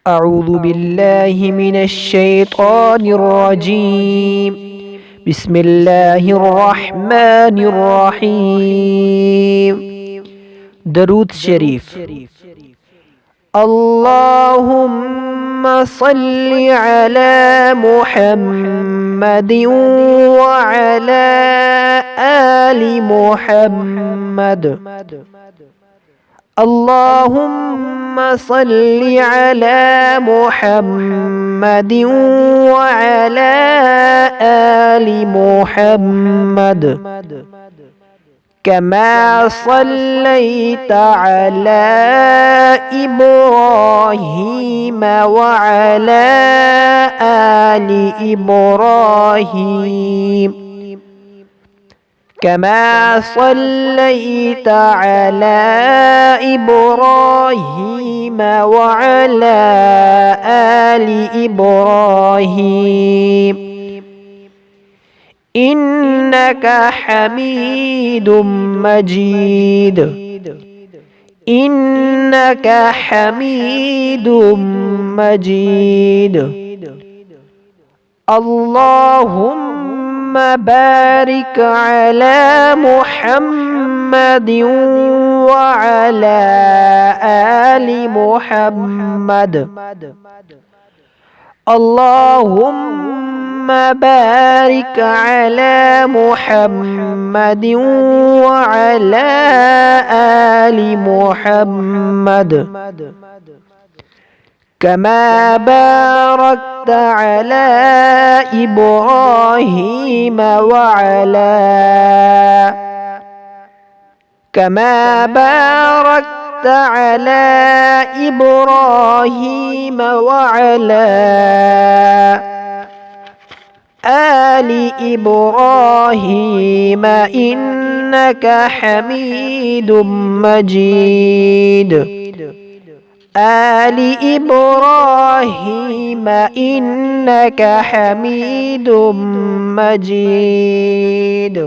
أعوذ بالله من الشيطان الرجيم. بسم الله الرحمن الرحيم. درود شريف. اللهم صل على محمد وعلى آل محمد. اللهم صل على محمد وعلى آل محمد كما صليت على إبراهيم وعلى آل إبراهيم كما صليت على إبراهيم وعلى آل إبراهيم إنك حميد مجيد. إنك حميد مجيد. اللهم بارك على محمد وعلى آل محمد. اللهم بارك على محمد وعلى آل محمد كما باركت على إبراهيم وعلى كما باركت على إبراهيم وعلى آل إبراهيم إنك حميد مجيد. آل إبراهيم إنك حميد مجيد.